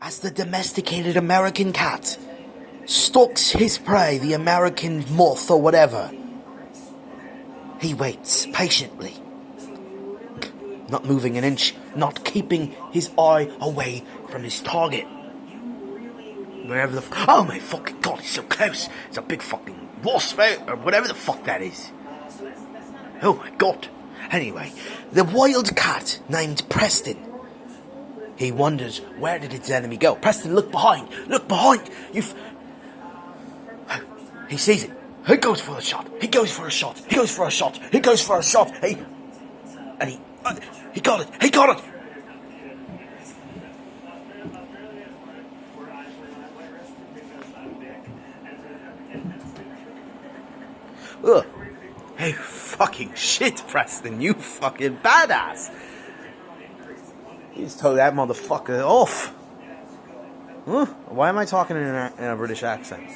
as the domesticated American cat stalks his prey, the American moth or whatever. He waits patiently, not moving an inch, not keeping his eye away from his target. Wherever oh my fucking god, he's so close. It's a big fucking wasp, or whatever the fuck that is. Oh my god. Anyway, the wild cat named Preston. He wonders, where did its enemy go? Preston, look behind! Look behind! He sees it. He goes for a shot. He goes for a shot. He goes for a shot. He goes for a shot. He got it. He got it. Ugh. Hey, fucking shit, Preston. You fucking badass. You just told that motherfucker off. Huh? Why am I talking in a British accent?